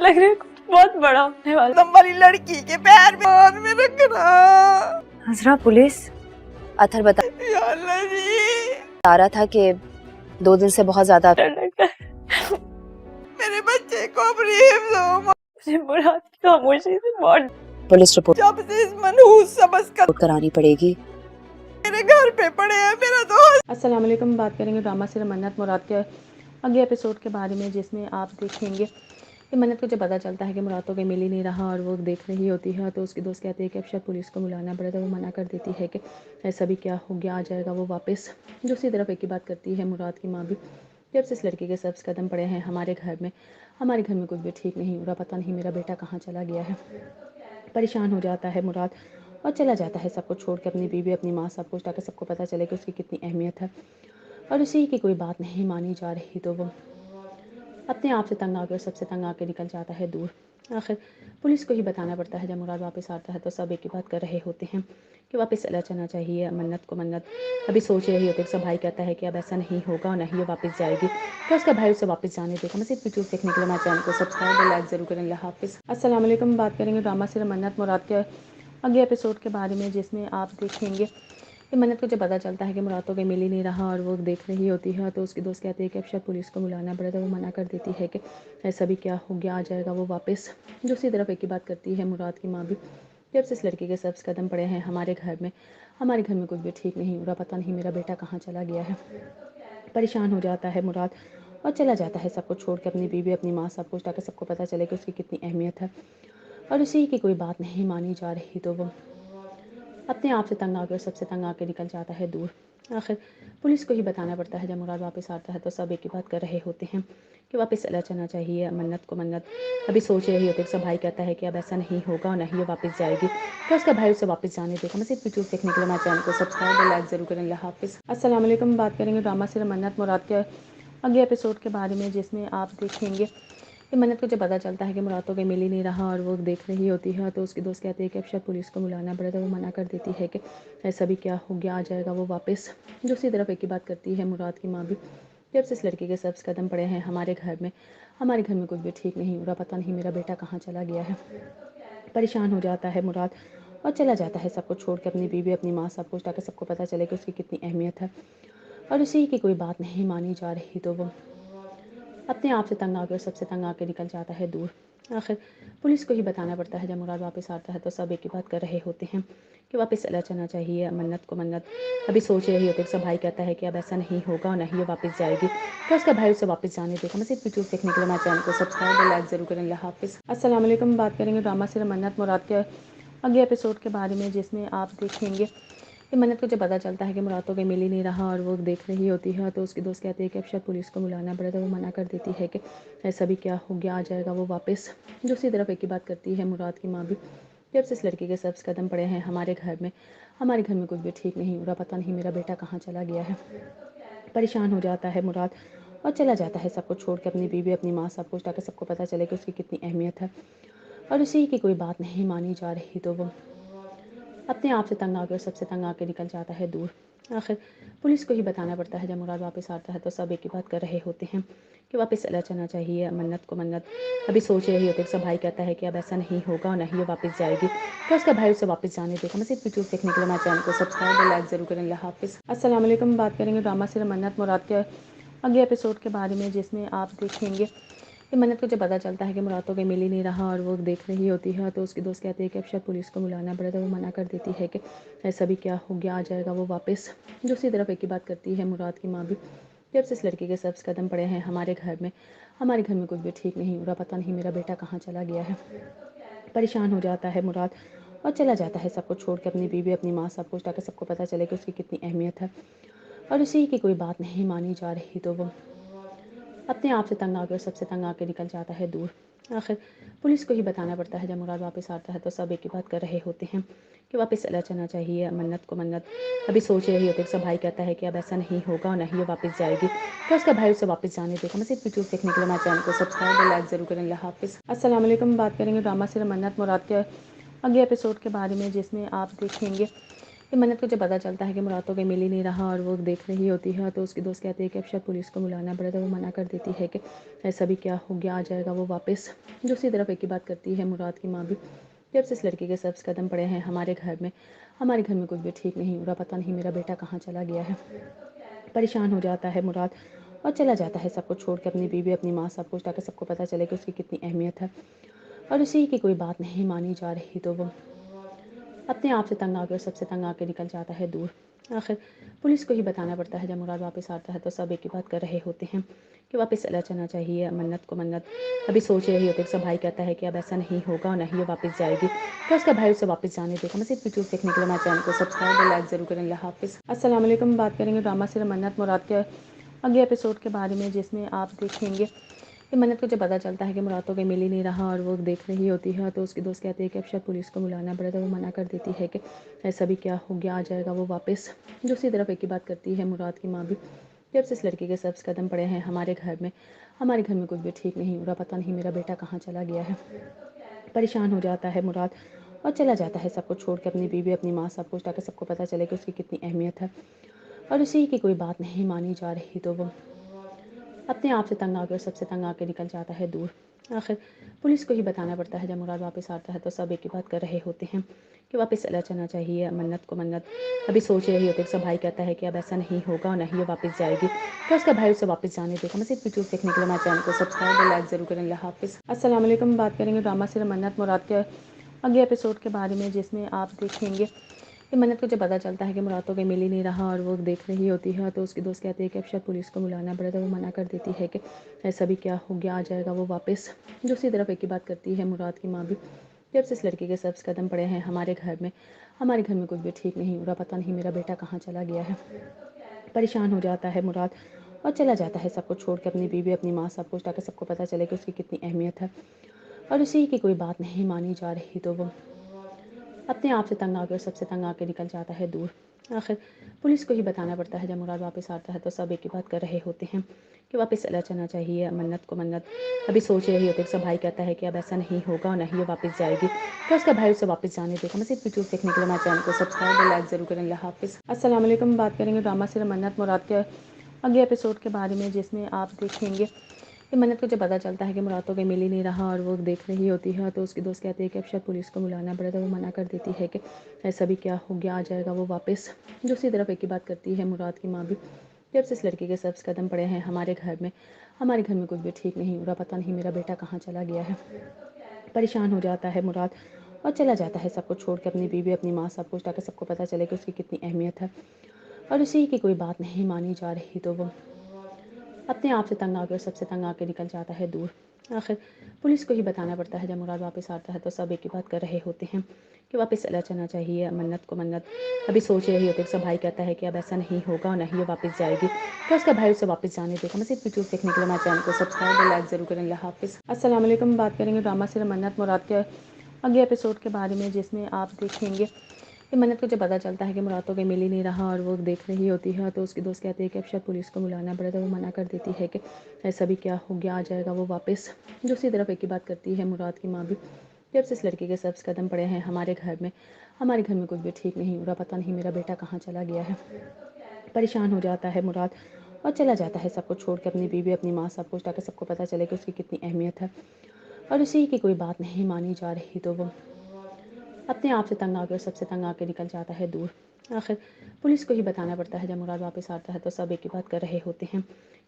लग रहा है कुछ बहुत बड़ा होने वाला। हमारी लड़की के पैर में रखना हजरा पुलिस अथर बता या अल्लाह जी। रहा था कि 2 दिन से बहुत ज्यादा डर लग रहा है। मेरे बच्चे को प्रेम दो। मुझे मुराद की खामोशी से बहुत पुलिस रिपोर्ट जब से इस मनहूस सबस का करानी पड़ेगी। मेरे घर पे पड़े हैं मेरा दोस्त। अस्सलाम वालेकुम। बात करेंगे ड्रामा सीरियल मन्नत मुराद के अगले एपिसोड के बारे में, जिसमें आप देखेंगे कि मन्नत को जब पता चलता है कि मुराद तो कहीं मिल ही नहीं रहा और वो देख रही होती है, तो उसकी दोस्त कहती है कि अब शायद पुलिस को बुलाना पड़े, तो वो मना कर देती है कि ऐसा भी क्या हो गया, आ जाएगा वो वापस। दूसरी तरफ एक ही बात करती है मुराद की माँ भी, जब से इस लड़की के सब्ज़ कदम पड़े हैं हमारे घर में कुछ भी ठीक नहीं हो रहा, पता नहीं मेरा बेटा कहाँ चला गया है। परेशान हो जाता है मुराद और चला जाता है सब कुछ छोड़ के, अपनी बीवी, अपनी माँ, सब कुछ, ताकि सबको पता चले कि उसकी कितनी अहमियत है। और उसी की कोई बात नहीं मानी जा रही तो वो अपने आप से तंग आकर, सबसे तंग आकर निकल जाता है दूर। आखिर पुलिस को ही बताना पड़ता है। जब मुराद वापस आता है तो सब एक ही बात कर रहे होते हैं कि वापस चला जाना चाहिए मन्नत को। मन्नत अभी सोच रही होती है, सब भाई कहता है कि अब ऐसा नहीं होगा और नहीं ये वापस जाएगी, तो उसका भाई उसे वापस जाने देगा। मैं सिर्फ वीडियो देखने के लिए हमारे चैनल को सब्सक्राइब और लाइक ज़रूर करें। अल्लाह हाफिज़। अस्सलाम वालेकुम। बात करेंगे ड्रामा सीरियल मन्नत मुराद के अगले एपिसोड के बारे में, जिसमें आप देखेंगे कि मन्नत को जब पता चलता है कि मुराद तो कहीं मिल ही नहीं रहा और वो देख रही होती है, तो उसकी दोस्त कहती है कि अब शायद पुलिस को बुलाना पड़े, तो वो मना कर देती है कि ऐसा भी क्या हो गया, आ जाएगा वो वापस। दूसरी तरफ एक ही बात करती है मुराद की माँ भी, जब से इस लड़की के सब्ज़ कदम पड़े हैं हमारे घर में कुछ भी ठीक नहीं हो रहा, पता नहीं मेरा बेटा कहाँ चला गया है। परेशान हो जाता है मुराद और चला जाता है सब कुछ छोड़ के, अपनी बीवी, अपनी माँ, सब कुछ, ताकि सबको पता चले कि उसकी कितनी अहमियत है। और उसी की कोई बात नहीं मानी जा रही तो वो अपने आप से तंग आकर, सबसे तंग आकर निकल जाता है दूर। आखिर पुलिस को ही बताना पड़ता है। जब मुराद वापस आता है तो सब एक ही बात कर रहे होते हैं कि वापस चला जाना चाहिए मन्नत को। मन्नत अभी सोच रही होती है, सब भाई कहता है कि अब ऐसा नहीं होगा और नहीं ये वापस जाएगी, तो उसका भाई उसे वापस जाने देगा। मैं सिर्फ वीडियो देखने के लिए हमारे चैनल को सब्सक्राइब और लाइक ज़रूर करें। अल्लाह हाफिज़। अस्सलाम वालेकुम। बात करेंगे ड्रामा सीरियल मन्नत मुराद के अगले एपिसोड के बारे में, जिसमें आप देखेंगे कि मन्नत को जब पता चलता है कि मुराद तो कहीं मिल ही नहीं रहा और वो देख रही होती है, तो उसकी दोस्त कहती है कि अब शायद पुलिस को बुलाना पड़े, तो वो मना कर देती है कि ऐसा भी क्या हो गया, आ जाएगा वो वापस। दूसरी तरफ एक ही बात करती है मुराद की माँ भी, जब से इस लड़की के सब्ज़ कदम पड़े हैं हमारे घर में कुछ भी ठीक नहीं हो रहा, पता नहीं मेरा बेटा कहाँ चला गया है। परेशान हो जाता है मुराद और चला जाता है सब कुछ छोड़ के, अपनी बीवी, अपनी माँ, सब कुछ, ताकि सबको पता चले कि उसकी कितनी अहमियत है। और उसी की कोई बात नहीं मानी जा रही तो वो अपने आप से तंग आकर, सबसे तंग आकर निकल जाता है दूर। आखिर पुलिस को ही बताना पड़ता है। जब मुराद वापस आता है तो सब एक ही बात कर रहे होते हैं कि वापस चला जाना चाहिए मन्नत को। मन्नत अभी सोच रही होती है, सब भाई कहता है कि अब ऐसा नहीं होगा और नहीं ये वापस जाएगी, तो उसका भाई उसे वापस जाने देगा। मैं सिर्फ वीडियो देखने के लिए हमारे चैनल को सब्सक्राइब और लाइक ज़रूर करें। अल्लाह हाफिज़। अस्सलाम वालेकुम। बात करेंगे ड्रामा सीरियल मन्नत मुराद के अगले एपिसोड के बारे में, जिसमें आप देखेंगे कि मन्नत को जब पता चलता है कि मुराद तो कहीं मिल ही नहीं रहा और वो देख रही होती है, तो उसकी दोस्त कहती है कि अब शायद पुलिस को बुलाना पड़े, तो वो मना कर देती है कि ऐसा भी क्या हो गया, आ जाएगा वो वापस। दूसरी तरफ एक ही बात करती है मुराद की माँ भी, जब से इस लड़की के सब्ज़ कदम पड़े हैं हमारे घर में कुछ भी ठीक नहीं हो रहा, पता नहीं मेरा बेटा कहाँ चला गया है। परेशान हो जाता है मुराद और चला जाता है सब कुछ छोड़ के, अपनी बीवी, अपनी माँ, सब कुछ, ताकि सबको पता चले कि उसकी कितनी अहमियत है। और उसी की कोई बात नहीं मानी जा रही तो वो अपने आप से तंग आकर, सबसे तंग आकर निकल जाता है दूर। आखिर पुलिस को ही बताना पड़ता है। जब मुराद वापस आता है तो सब एक ही बात कर रहे होते हैं कि वापस चला जाना चाहिए मन्नत को। मन्नत अभी सोच रही होती है, सब भाई कहता है कि अब ऐसा नहीं होगा और नहीं ये वापस जाएगी, तो उसका भाई उसे वापस जाने देगा। मैं सिर्फ वीडियो देखने के लिए हमारे चैनल को सब्सक्राइब और लाइक ज़रूर करें। अल्लाह हाफिज़। अस्सलाम वालेकुम। बात करेंगे ड्रामा सीरियल मन्नत मुराद के अगले एपिसोड के बारे में, जिसमें आप देखेंगे कि मन्नत को जब पता चलता है कि मुराद तो कहीं मिल ही नहीं रहा और वो देख रही होती है, तो उसकी दोस्त कहती है कि अब शायद पुलिस को बुलाना पड़े, तो वो मना कर देती है कि ऐसा भी क्या हो गया, आ जाएगा वो वापस। दूसरी तरफ एक ही बात करती है मुराद की माँ भी, जब से इस लड़की के सब्ज़ कदम पड़े हैं हमारे घर में कुछ भी ठीक नहीं हो रहा, पता नहीं मेरा बेटा कहाँ चला गया है। परेशान हो जाता है मुराद और चला जाता है सब कुछ छोड़ के, अपनी बीवी, अपनी माँ, सब कुछ, ताकि सबको पता चले कि उसकी कितनी अहमियत है। और उसी की कोई बात नहीं मानी जा रही तो वो अपने आप से तंग आकर, सबसे तंग आकर निकल जाता है दूर। आखिर पुलिस को ही बताना पड़ता है। जब मुराद वापस आता है तो सब एक ही बात कर रहे होते हैं कि वापस चला जाना चाहिए मन्नत को। मन्नत अभी सोच रही होती है, सब भाई कहता है कि अब ऐसा नहीं होगा और नहीं ये वापस जाएगी, तो उसका भाई उसे वापस जाने देगा। मैं सिर्फ वीडियो देखने के लिए हमारे चैनल को सब्सक्राइब और लाइक ज़रूर करें। अल्लाह हाफिज़। अस्सलाम वालेकुम। बात करेंगे ड्रामा सीरियल मन्नत मुराद के अगले एपिसोड के बारे में, जिसमें आप देखेंगे کہ منت کو جب پتہ چلتا ہے کہ مراد تو کہیں مل ہی نہیں رہا اور وہ دیکھ رہی ہوتی ہے تو اس کی دوست کہتے ہیں کہ اب شاید پولیس کو بلانا پڑے تو وہ منع کر دیتی ہے کہ ایسا بھی کیا ہو گیا، آ جائے گا وہ واپس۔ دوسری طرف ایک ہی بات کرتی ہے مراد کی ماں بھی، جب سے اس لڑکی کے سبز قدم پڑے ہیں ہمارے گھر میں کچھ بھی ٹھیک نہیں ہو رہا، پتہ نہیں میرا بیٹا کہاں چلا گیا ہے۔ پریشان ہو جاتا ہے مراد اور چلا جاتا ہے سب کچھ چھوڑ کے، اپنی بیوی، اپنی ماں، سب کچھ، تاکہ سب کو پتہ چلے کہ اس کی کتنی اہمیت ہے۔ اور اسی کی کوئی بات نہیں مانی جا رہی تو وہ اپنے آپ سے تنگ آ کے اور سب سے تنگ آ کے نکل جاتا ہے دور۔ آخر پولیس کو ہی بتانا پڑتا ہے۔ جب مراد واپس آتا ہے تو سب ایک ہی بات کر رہے ہوتے ہیں کہ واپس چلا جانا چاہیے منت کو۔ منت ابھی سوچ رہی ہوتی ہے، اس کا بھائی کہتا ہے کہ اب ایسا نہیں ہوگا اور نہ ہی وہ واپس جائے گی، تو اس کا بھائی اسے واپس جانے دے گا۔ مزید ویڈیوز دیکھنے کے لیے ہمارے چینل کو سبسکرائب اور لائک ضرور کریں۔ اللہ حافظ۔ السلام علیکم، بات کریں گے ڈرامہ سیریل منت مراد کے اگلے ایپیسوڈ کے بارے میں، جس میں آپ دیکھیں گے کہ منت کو جب پتہ چلتا ہے کہ مراد تو کہیں مل ہی نہیں رہا اور وہ دیکھ رہی ہوتی ہے تو اس کی دوست کہتے ہیں کہ اب شاید پولیس کو بلانا پڑے تو وہ منع کر دیتی ہے کہ ایسا بھی کیا ہو گیا، آ جائے گا وہ واپس۔ دوسری طرف ایک ہی بات کرتی ہے مراد کی ماں بھی، جب سے اس لڑکی کے سبز قدم پڑے ہیں ہمارے گھر میں کچھ بھی ٹھیک نہیں ہو رہا، پتہ نہیں میرا بیٹا کہاں چلا گیا ہے۔ پریشان ہو جاتا ہے مراد اور چلا جاتا ہے سب کچھ چھوڑ کے، اپنی بیوی، اپنی ماں، سب کچھ، تاکہ سب کو پتہ چلے کہ اس کی کتنی اہمیت ہے۔ اور اسی کی کوئی بات نہیں مانی جا رہی تو وہ اپنے آپ سے تنگ آ کے اور سب سے تنگ آ کے نکل جاتا ہے دور۔ آخر پولیس کو ہی بتانا پڑتا ہے۔ جب مراد واپس آتا ہے تو سب ایک ہی بات کر رہے ہوتے ہیں کہ واپس چلا جانا چاہیے منت کو۔ منت ابھی سوچ رہی ہوتی ہے، اس کا بھائی کہتا ہے کہ اب ایسا نہیں ہوگا اور نہ ہی وہ واپس جائے گی، تو اس کا بھائی اسے واپس جانے دے گا۔ مزید ویڈیوز دیکھنے کے لیے ہمارے چینل کو سبسکرائب اور لائک ضرور کریں۔ اللہ حافظ۔ السلام علیکم، بات کریں گے ڈرامہ سیریل منت مراد کے اگلے ایپیسوڈ کے بارے میں، جس میں آپ دیکھیں گے کہ منت کو جب پتہ چلتا ہے کہ مراد تو کہیں مل ہی نہیں رہا اور وہ دیکھ رہی ہوتی ہے تو اس کی دوست کہتے ہیں کہ اب شاید پولیس کو بلانا پڑے تو وہ منع کر دیتی ہے کہ ایسا بھی کیا ہو گیا، آ جائے گا وہ واپس۔ دوسری طرف ایک ہی بات کرتی ہے مراد کی ماں بھی، جب سے اس لڑکی کے سبز قدم پڑے ہیں ہمارے گھر میں کچھ بھی ٹھیک نہیں ہو رہا، پتہ نہیں میرا بیٹا کہاں چلا گیا ہے۔ پریشان ہو جاتا ہے مراد اور چلا جاتا ہے سب کچھ چھوڑ کے، اپنی بیوی، اپنی ماں، سب کچھ، تاکہ سب کو پتہ چلے کہ اس کی کتنی اہمیت ہے۔ اور اسی کی کوئی بات نہیں مانی جا رہی تو وہ اپنے آپ سے تنگ آ کے اور سب سے تنگ آ کے نکل جاتا ہے دور۔ آخر پولیس کو ہی بتانا پڑتا ہے۔ جب مراد واپس آتا ہے تو سب ایک ہی بات کر رہے ہوتے ہیں کہ واپس چلا جانا چاہیے منت کو۔ منت ابھی سوچ رہی ہوتی ہے، اس کا بھائی کہتا ہے کہ اب ایسا نہیں ہوگا اور نہ ہی وہ واپس جائے گی، تو اس کا بھائی اسے واپس جانے دے گا۔ مزید ویڈیوز دیکھنے کے لیے ہمارے چینل کو سبسکرائب اور لائک ضرور کریں۔ اللہ حافظ۔ السلام علیکم، بات کریں گے ڈرامہ سیریل منت مراد کے اگلے ایپیسوڈ کے بارے میں، جس میں آپ دیکھیں گے کہ منت کو جب پتہ چلتا ہے کہ مراد تو کہیں مل ہی نہیں رہا اور وہ دیکھ رہی ہوتی ہے تو اس کی دوست کہتے ہیں کہ اب شاید پولیس کو بلانا پڑے تو وہ منع کر دیتی ہے کہ ایسا بھی کیا ہو گیا، آ جائے گا وہ واپس۔ دوسری طرف ایک ہی بات کرتی ہے مراد کی ماں بھی، جب سے اس لڑکی کے سبز قدم پڑے ہیں ہمارے گھر میں کچھ بھی ٹھیک نہیں ہو رہا، پتہ نہیں میرا بیٹا کہاں چلا گیا ہے۔ پریشان ہو جاتا ہے مراد اور چلا جاتا ہے سب کچھ چھوڑ کے، اپنی بیوی، اپنی ماں، سب کچھ، تاکہ سب کو پتہ چلے کہ اس کی کتنی اہمیت ہے۔ اور اسی کی کوئی بات نہیں مانی جا رہی تو وہ اپنے آپ سے تنگ آ کے اور سب سے تنگ آ کے نکل جاتا ہے دور۔ آخر پولیس کو ہی بتانا پڑتا ہے۔ جب مراد واپس آتا ہے تو سب ایک ہی بات کر رہے ہوتے ہیں کہ واپس چلا جانا چاہیے منت کو۔ منت ابھی سوچ رہی ہوتی ہے، اس کا بھائی کہتا ہے کہ اب ایسا نہیں ہوگا اور نہ ہی وہ واپس جائے گی، تو اس کا بھائی اسے واپس جانے دے گا۔ مزید ویڈیوز دیکھنے کے لیے ہمارے چینل کو سبسکرائب اور لائک ضرور کریں۔ اللہ حافظ۔ السلام علیکم، بات کریں گے ڈرامہ سیریل منت مراد کے اگلے ایپیسوڈ کے بارے میں، جس میں آپ دیکھیں گے کہ منت کو جب پتہ چلتا ہے کہ مراد تو کہیں مل ہی نہیں رہا اور وہ دیکھ رہی ہوتی ہے تو اس کی دوست کہتے ہیں کہ اب شاید پولیس کو بلانا پڑے تو وہ منع کر دیتی ہے کہ ایسا بھی کیا ہو گیا، آ جائے گا وہ واپس۔ دوسری طرف ایک ہی بات کرتی ہے مراد کی ماں بھی، جب سے اس لڑکی کے سبز قدم پڑے ہیں ہمارے گھر میں کچھ بھی ٹھیک نہیں ہو رہا، پتہ نہیں میرا بیٹا کہاں چلا گیا ہے۔ پریشان ہو جاتا ہے مراد اور چلا جاتا ہے سب کچھ چھوڑ کے، اپنی بیوی، اپنی ماں، سب کچھ، تاکہ سب کو پتہ چلے کہ اس کی کتنی اہمیت ہے۔ اور اسی کی کوئی بات نہیں مانی جا رہی تو وہ اپنے آپ سے تنگ آ کے اور سب سے تنگ آ کے نکل جاتا ہے دور۔ آخر پولیس کو ہی بتانا پڑتا ہے۔ جب مراد واپس آتا ہے تو سب ایک ہی بات کر رہے ہوتے ہیں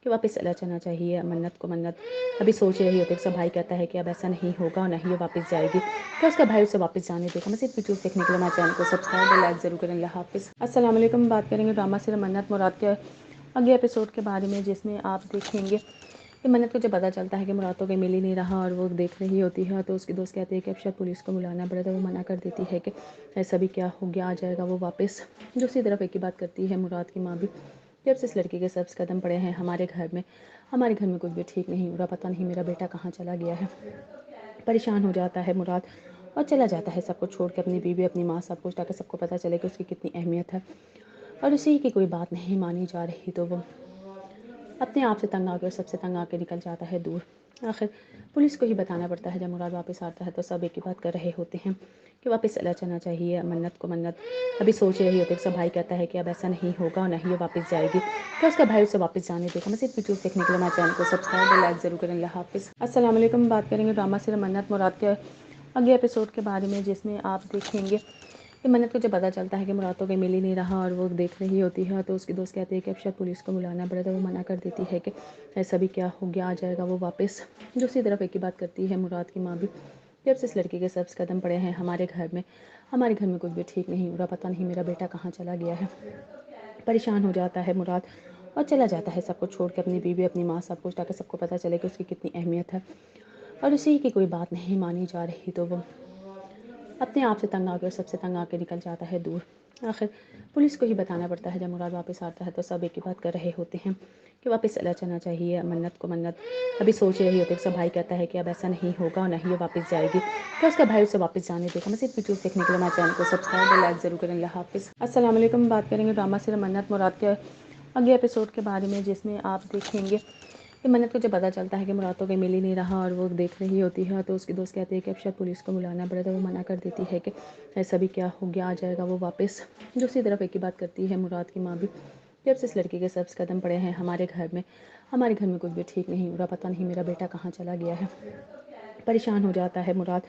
کہ واپس چلا جانا چاہیے منت کو۔ منت ابھی سوچ رہی ہوتی ہے، اس کا بھائی کہتا ہے کہ اب ایسا نہیں ہوگا اور نہ ہی وہ واپس جائے گی، تو اس کا بھائی اسے واپس جانے دے گا۔ مزید ویڈیوز دیکھنے کے لیے ہمارے چینل کو سبسکرائب اور لائک ضرور کریں۔ اللہ حافظ۔ السلام علیکم، بات کریں گے ڈرامہ سیریل منت مراد کے اگلے ایپیسوڈ کے بارے میں، جس میں آپ دیکھیں گے کہ منت کو جب پتہ چلتا ہے کہ مراد تو کہیں مل ہی نہیں رہا اور وہ دیکھ رہی ہوتی ہے تو اس کی دوست کہتے ہیں کہ اب شاید پولیس کو بلانا پڑے تو وہ منع کر دیتی ہے کہ ایسا بھی کیا ہو گیا، آ جائے گا وہ واپس۔ دوسری طرف ایک ہی بات کرتی ہے مراد کی ماں بھی، جب سے اس لڑکی کے سبز قدم پڑے ہیں ہمارے گھر میں کچھ بھی ٹھیک نہیں ہو رہا، پتہ نہیں میرا بیٹا کہاں چلا گیا ہے۔ پریشان ہو جاتا ہے مراد اور چلا جاتا ہے سب کچھ چھوڑ کے، اپنی بیوی، اپنی ماں، سب کچھ، تاکہ سب کو پتہ چلے کہ اس کی کتنی اہمیت ہے۔ اور اسی کی کوئی بات نہیں مانی جا رہی تو وہ اپنے آپ سے تنگ آ کے اور سب سے تنگ آ کے نکل جاتا ہے دور۔ آخر पुलिस को ही बताना पड़ता है। जब मुराद वापस आता है तो सब एक ही बात कर रहे होते हैं कि वापस चला जाना चाहिए। मन्नत को मन्नत अभी सोच रही होती है। उसका भाई कहता है कि अब ऐसा नहीं होगा और नहीं ये वापस जाएगी, तो उसका भाई उसे वापस जाने देगा। मैं सिर्फ वीडियोस देखने के लिए हमारे चैनल को सब्सक्राइब और लाइक ज़रूर करें। अल्लाह हाफिज़। अस्सलाम वालेकुम। बात करेंगे ड्रामा सीरियल मन्नत मुराद के अगले एपिसोड के बारे में, जिसमें आप देखेंगे कि मन्नत को जब पता चलता है कि मुराद तो कहीं मिल ही नहीं रहा और वो देख रही होती है, तो उसकी दोस्त कहती है कि अब शायद पुलिस को बुलाना पड़े, तो वो मना कर देती है कि ऐसा भी क्या हो गया, आ जाएगा वो वापस। दूसरी तरफ एक ही बात करती है मुराद की माँ भी, जब से इस लड़की के सब्ज़ कदम पड़े हैं हमारे घर में कुछ भी ठीक नहीं हो रहा, पता नहीं मेरा बेटा कहाँ चला गया है। परेशान हो जाता है मुराद और चला जाता है सब कुछ छोड़ के, अपनी बीवी, अपनी माँ, सब कुछ, ताकि सबको पता चले कि उसकी कितनी अहमियत है। और उसी की कोई बात नहीं मानी जा रही तो वो अपने आप से तंग आके और सबसे तंग आके निकल जाता है दूर। आखिर पुलिस को ही बताना पड़ता है। जब मुराद वापस आता है तो सब एक ही बात कर रहे होते हैं कि वापस चला जाना चाहिए। मन्नत को मन्नत अभी सोच रही होती है। उसका भाई कहता है कि अब ऐसा नहीं होगा और नहीं ये वापस जाएगी, तो उसका भाई उसे वापस जाने देगा। मैं सिर्फ वीडियोस देखने के लिए हमारे चैनल को सब्सक्राइब और लाइक ज़रूर करें। अल्लाह हाफिज़। अस्सलाम वालेकुम। बात करेंगे ड्रामा सीरियल मन्नत मुराद के अगले एपिसोड के बारे में, जिसमें आप देखेंगे कि मन्नत को जब पता चलता है कि मुराद तो कहीं मिल ही नहीं रहा और वो देख रही होती है, तो उसकी दोस्त कहती है कि अब शायद पुलिस को बुलाना पड़े, तो वो मना कर देती है कि ऐसा भी क्या हो गया, आ जाएगा वो वापस। दूसरी तरफ एक ही बात करती है मुराद की माँ भी, जब से इस लड़की के सब्ज़ कदम पड़े हैं हमारे घर में कुछ भी ठीक नहीं हो रहा, पता नहीं मेरा बेटा कहाँ चला गया है। परेशान हो जाता है मुराद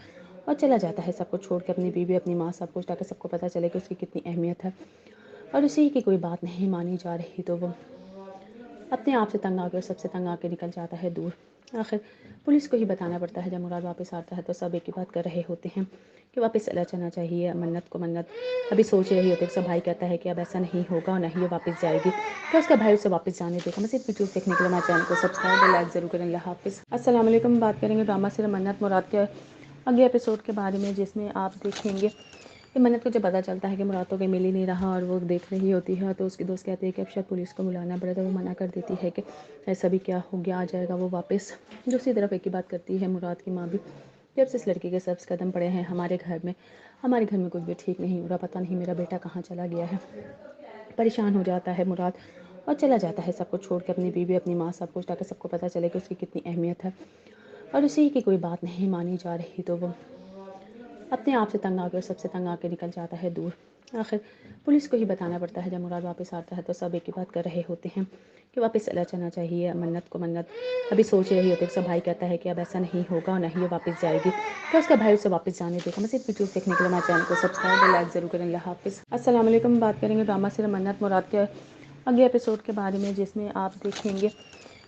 और चला जाता है सब कुछ छोड़ के, अपनी बीवी, अपनी माँ, सब कुछ, ताकि सबको पता चले कि उसकी कितनी अहमियत है। और उसी की कोई बात नहीं मानी जा रही तो वो अपने आप से तंग आके और सबसे तंग आके निकल जाता है दूर। आखिर पुलिस को ही बताना पड़ता है। जब मुराद वापस आता है तो सब एक ही बात कर रहे होते हैं कि वापस चला जाना चाहिए। मन्नत को मन्नत अभी सोच रही होती है। उसका भाई कहता है कि अब ऐसा नहीं होगा और नहीं ये वापस जाएगी, तो उसका भाई उसे वापस जाने देगा। मैं सिर्फ वीडियोस देखने के लिए हमारे चैनल को सब्सक्राइब और लाइक ज़रूर करें। अल्लाह हाफिज़। अस्सलाम वालेकुम। बात करेंगे ड्रामा सीरियल मन्नत मुराद के अगले एपिसोड के बारे में, जिसमें आप देखेंगे कि मन्नत को जब पता चलता है कि मुराद तो कहीं मिल ही नहीं रहा और वो देख रही होती है, तो उसकी दोस्त कहती है कि अब शायद पुलिस को बुलाना पड़े, तो वो मना कर देती है कि ऐसा भी क्या हो गया, आ जाएगा वो वापस। दूसरी तरफ एक ही बात करती है मुराद की माँ भी, जब से इस लड़की के सब्ज़ कदम पड़े हैं हमारे घर में कुछ भी ठीक नहीं हो रहा, पता नहीं मेरा बेटा कहाँ चला गया है। परेशान हो जाता है मुराद और चला जाता है सब कुछ छोड़ के, अपनी बीवी, अपनी माँ, सब कुछ, ताकि सबको पता चले कि उसकी कितनी अहमियत है। और उसी की कोई बात नहीं मानी जा रही तो वो अपने आप से तंग आके और सबसे तंग आके निकल जाता है दूर। आखिर पुलिस को ही बताना पड़ता है। जब मुराद वापस आता है तो सब एक ही बात कर रहे होते हैं कि वापस चला जाना चाहिए। मन्नत को मन्नत अभी सोच रही होती है। उसका भाई कहता है कि अब ऐसा नहीं होगा और नहीं ये वापस जाएगी, तो उसका भाई उसे वापस जाने देगा। मैं सिर्फ वीडियोस देखने के लिए हमारे चैनल को सब्सक्राइब और लाइक ज़रूर करें। अल्लाह हाफिज़। अस्सलाम वालेकुम। बात करेंगे ड्रामा सीरियल मन्नत मुराद के अगले एपिसोड के बारे में, जिसमें आप देखेंगे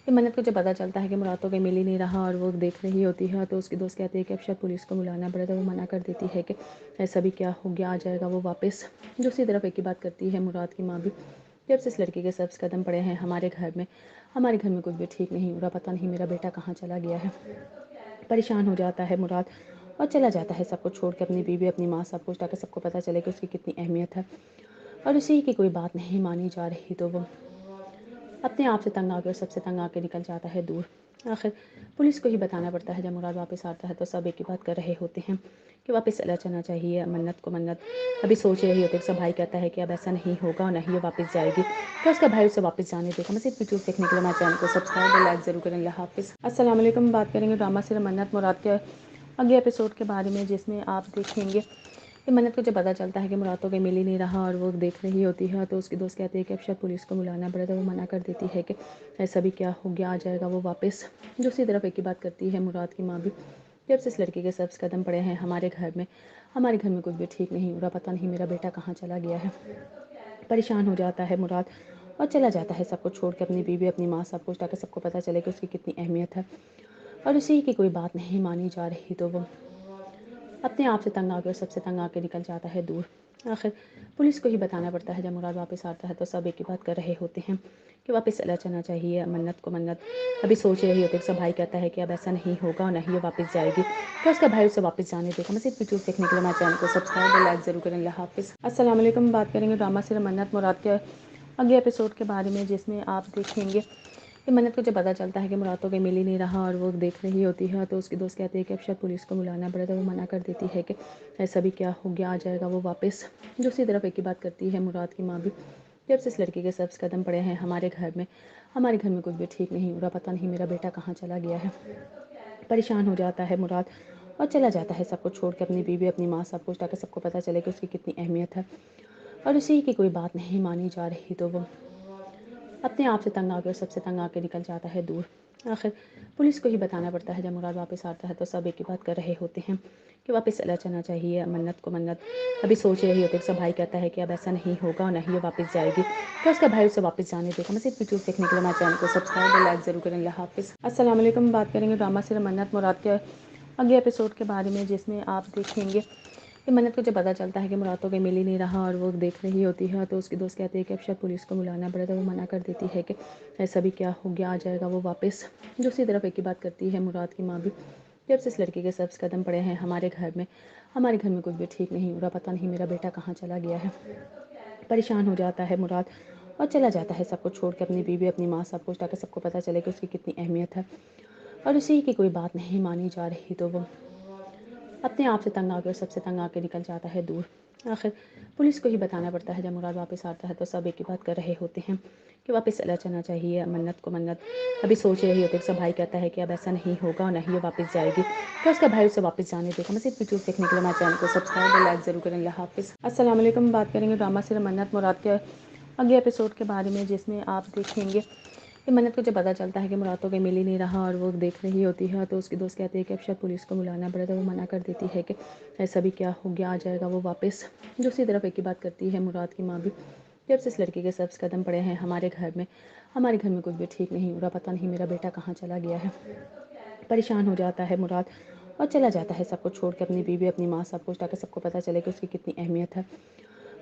कि मन्नत को जब पता चलता है कि मुराद तो कहीं मिल ही नहीं रहा और वो देख रही होती है, तो उसकी दोस्त कहती है कि अब शायद पुलिस को बुलाना पड़े, तो वो मना कर देती है कि ऐसा भी क्या हो गया, आ जाएगा वो वापस। दूसरी तरफ एक ही बात करती है मुराद की माँ भी, जब से इस लड़की के सब्ज़ कदम पड़े हैं हमारे घर में कुछ भी ठीक नहीं हो रहा, पता नहीं मेरा बेटा कहाँ चला गया है। परेशान हो जाता है मुराद और चला जाता है सब कुछ छोड़ के, अपनी बीवी, अपनी माँ, सब कुछ, ताकि सबको पता चले कि उसकी कितनी अहमियत है। और उसी की कोई बात नहीं मानी जा रही तो वो अपने आप से तंग आके और सबसे तंग आके निकल जाता है दूर। आखिर पुलिस को ही बताना पड़ता है। जब मुराद वापस आता है तो सब एक ही बात कर रहे होते हैं कि वापस चला जाना चाहिए। मन्नत को मन्नत अभी सोच रही होती है। उसका भाई कहता है कि अब ऐसा नहीं होगा और नहीं ये वापस जाएगी, तो उसका भाई उसे वापस जाने देगा। मैं सिर्फ वीडियोस देखने के लिए हमारे चैनल को सब्सक्राइब और लाइक ज़रूर करें। अल्लाह हाफिज़। अस्सलाम वालेकुम। बात करेंगे ड्रामा सीरियल मन्नत मुराद के अगले एपिसोड के बारे में, जिसमें आप देखेंगे कि मन्नत को जब पता चलता है कि मुराद तो कहीं मिल ही नहीं रहा और वो देख रही होती है, तो उसकी दोस्त कहती है कि अब शायद पुलिस को बुलाना पड़े, तो वो मना कर देती है कि ऐसा भी क्या हो गया, आ जाएगा वो वापस। दूसरी तरफ एक ही बात करती है मुराद की माँ भी, जब से इस लड़की के सब्ज़ कदम पड़े हैं हमारे घर में कुछ भी ठीक नहीं हो रहा, पता नहीं मेरा बेटा कहाँ चला गया है। परेशान हो जाता है मुराद और चला जाता है सब कुछ छोड़ के, अपनी बीवी, अपनी माँ, सब कुछ, ताकि सबको पता चले कि उसकी कितनी अहमियत है। और उसी की कोई बात नहीं मानी जा रही तो वो अपने आप से तंग आके और सबसे तंग आके निकल जाता है दूर। आखिर पुलिस को ही बताना पड़ता है। जब मुराद वापस आता है तो सब एक ही बात कर रहे होते हैं कि वापस चला जाना चाहिए। मन्नत को मन्नत अभी सोच रही होती है। उसका भाई कहता है कि अब ऐसा नहीं होगा और नहीं ये वापस जाएगी, तो उसका भाई उसे वापस जाने देगा। मैं सिर्फ वीडियोस देखने के लिए हमारे चैनल को सब्सक्राइब और लाइक ज़रूर करें। अल्लाह हाफिज़। अस्सलाम वालेकुम। बात करेंगे ड्रामा सीरियल मन्नत मुराद के अगले एपिसोड के बारे में, जिसमें आप देखेंगे कि मन्नत को जब पता चलता है कि मुराद तो कहीं मिल ही नहीं रहा और वो देख रही होती है, तो उसकी दोस्त कहती है कि अब शायद पुलिस को बुलाना पड़े, तो वो मना कर देती है कि ऐसा भी क्या हो गया, आ जाएगा वो वापस। दूसरी तरफ एक ही बात करती है मुराद की माँ भी, जब से इस लड़की के सब्ज़ कदम पड़े हैं हमारे घर में कुछ भी ठीक नहीं हो रहा, पता नहीं मेरा बेटा कहाँ चला गया है। परेशान हो जाता है मुराद और चला जाता है सब कुछ छोड़ के, अपनी बीवी, अपनी माँ, सब कुछ, ताकि सबको पता चले कि उसकी कितनी अहमियत है। और उसी की कोई बात नहीं मानी जा रही तो वो अपने आप से तंग आके और सबसे तंग आके निकल जाता है दूर। आखिर पुलिस को ही बताना पड़ता है। जब मुराद वापस आता है तो सब एक ही बात कर रहे होते हैं कि वापस चला जाना चाहिए। मन्नत को मन्नत अभी सोच रही होती है। उसका भाई कहता है कि अब ऐसा नहीं होगा और नहीं ये वापस जाएगी, तो उसका भाई उसे वापस जाने देगा। मैं सिर्फ वीडियोस देखने के लिए हमारे चैनल को सब्सक्राइब और लाइक ज़रूर करें। अल्लाह हाफिज़। अस्सलाम वालेकुम। बात करेंगे ड्रामा सीरियल मन्नत मुराद के अगले एपिसोड के बारे में, जिसमें आप देखेंगे कि मन्नत को जब पता चलता है कि मुराद तो कहीं मिल ही नहीं रहा और वो देख रही होती है, तो उसकी दोस्त कहती है कि अब शायद पुलिस को बुलाना पड़े, तो वो मना कर देती है कि ऐसा भी क्या हो गया, आ जाएगा वो वापस। दूसरी तरफ एक ही बात करती है मुराद की माँ भी, जब से इस लड़की के सब्ज़ कदम पड़े हैं हमारे घर में कुछ भी ठीक नहीं हो रहा, पता नहीं मेरा बेटा कहाँ चला गया है। परेशान हो जाता है मुराद और चला जाता है सब कुछ छोड़ के, अपनी बीवी, अपनी माँ, सब कुछ, ताकि सबको पता चले कि उसकी कितनी अहमियत है। और उसी की कोई बात नहीं मानी जा रही तो वो अपने आप से तंग आके और सबसे तंग आके निकल जाता है दूर। आखिर पुलिस को ही बताना पड़ता है। जब मुराद वापस आता है तो सब एक ही बात कर रहे होते हैं कि वापस चला जाना चाहिए। मन्नत को मन्नत अभी सोच रही होती है। उसका भाई कहता है कि अब ऐसा नहीं होगा और नहीं ये वापस जाएगी, तो उसका भाई उसे वापस जाने देगा। मैं सिर्फ वीडियोस देखने के लिए हमारे चैनल को सब्सक्राइब और लाइक ज़रूर करें। अल्लाह हाफिज़। अस्सलाम वालेकुम। बात करेंगे ड्रामा सीरियल मन्नत मुराद के अगले एपिसोड के बारे में, जिसमें आप देखेंगे कि मन्नत को जब पता चलता है कि मुराद तो कहीं मिल ही नहीं रहा और वो देख रही होती है, तो उसकी दोस्त कहती है कि अब शायद पुलिस को बुलाना पड़े, तो वो मना कर देती है कि ऐसा भी क्या हो गया, आ जाएगा वो वापस। दूसरी तरफ एक ही बात करती है मुराद की माँ भी, जब से इस लड़की के सब्ज़ कदम पड़े हैं हमारे घर में कुछ भी ठीक नहीं हो रहा, पता नहीं मेरा बेटा कहाँ चला गया है। परेशान हो जाता है मुराद और चला जाता है सब कुछ छोड़ के, अपनी बीवी, अपनी माँ, सब कुछ, ताकि सबको पता चले कि उसकी कितनी अहमियत है।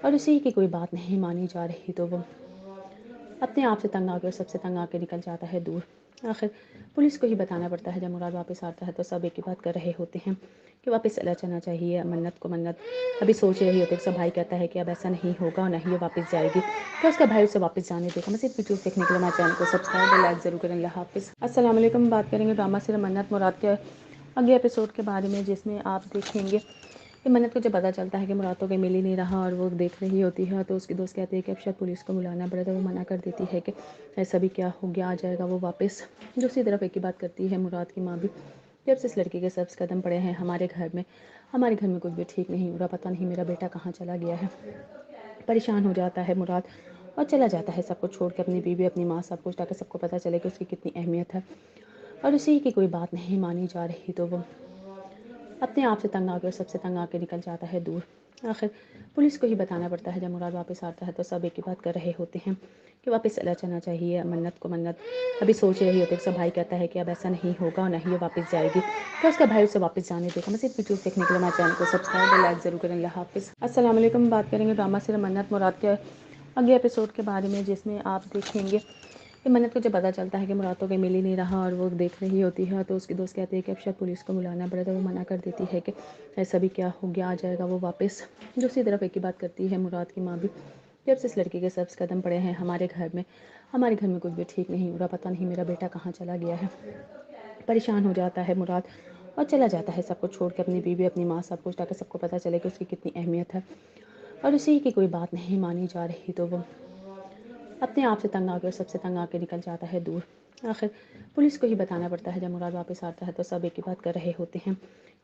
और उसी की कोई बात नहीं मानी जा रही तो वो अपने आप से तंग आके और सबसे तंग आके निकल जाता है दूर। आखिर पुलिस को ही बताना पड़ता है। जब मुराद वापस आता है तो सब एक ही बात कर रहे होते हैं कि वापस चला जाना चाहिए। मन्नत को मन्नत अभी सोच रही होती है। उसका भाई कहता है कि अब ऐसा नहीं होगा और नहीं ये वापस जाएगी, तो उसका भाई उसे वापस जाने देगा। मैं सिर्फ वीडियोस देखने के लिए हमारे चैनल को सब्सक्राइब और लाइक ज़रूर करें। अल्लाह हाफिज़। अस्सलाम वालेकुम। बात करेंगे ड्रामा सीरियल मन्नत मुराद के अगले एपिसोड के बारे में, जिसमें आप देखेंगे कि मन्नत को जब पता चलता है कि मुराद तो कहीं मिल ही नहीं रहा और वो देख रही होती है, तो उसकी दोस्त कहती है कि अब शायद पुलिस को बुलाना पड़े, तो वो मना कर देती है कि ऐसा भी क्या हो गया, आ जाएगा वो वापस। दूसरी तरफ एक ही बात करती है मुराद की माँ भी, जब से इस लड़की के सब्ज़ कदम पड़े हैं हमारे घर में कुछ भी ठीक नहीं हो रहा, पता नहीं मेरा बेटा कहाँ चला गया है। परेशान हो जाता है मुराद और चला जाता है सब कुछ छोड़ के, अपनी बीवी, अपनी माँ, सब कुछ, ताकि सबको पता चले कि उसकी कितनी अहमियत है। और उसी की कोई बात नहीं मानी जा रही तो वो अपने आप से तंग आके और सबसे तंग आके निकल जाता है दूर। आखिर पुलिस को ही बताना पड़ता है। जब मुराद वापस आता है तो सब एक ही बात कर रहे होते हैं कि वापस चला जाना चाहिए। मन्नत को मन्नत अभी सोच रही होती है। उसका भाई कहता है कि अब ऐसा नहीं होगा और नहीं ये वापस जाएगी, तो उसका भाई उसे वापस जाने देगा। मैं सिर्फ वीडियोस देखने के लिए हमारे चैनल को सब्सक्राइब और लाइक ज़रूर करें। अल्लाह हाफिज़। अस्सलाम वालेकुम। बात करेंगे ड्रामा सीरियल मन्नत मुराद के अगले एपिसोड के बारे में, जिसमें आप देखेंगे कि मन्नत को जब पता चलता है कि मुराद तो कहीं मिल ही नहीं रहा और वो देख रही होती है, तो उसकी दोस्त कहती है कि अब शायद पुलिस को बुलाना पड़े, तो वो मना कर देती है कि ऐसा भी क्या हो गया, आ जाएगा वो वापस। दूसरी तरफ एक ही बात करती है मुराद की माँ भी, जब से इस लड़की के सब्ज़ कदम पड़े हैं हमारे घर में कुछ भी ठीक नहीं हो रहा, पता नहीं मेरा बेटा कहाँ चला गया है। परेशान हो जाता है मुराद और चला जाता है सब कुछ छोड़ के, अपनी बीवी, अपनी माँ, सब कुछ, ताकि सबको पता चले कि उसकी कितनी अहमियत है। और उसी की कोई बात नहीं मानी जा रही तो वो अपने आप से तंग आके और सबसे तंग आके निकल जाता है दूर। आखिर पुलिस को ही बताना पड़ता है। जब मुराद वापस आता है तो सब एक ही बात कर रहे होते हैं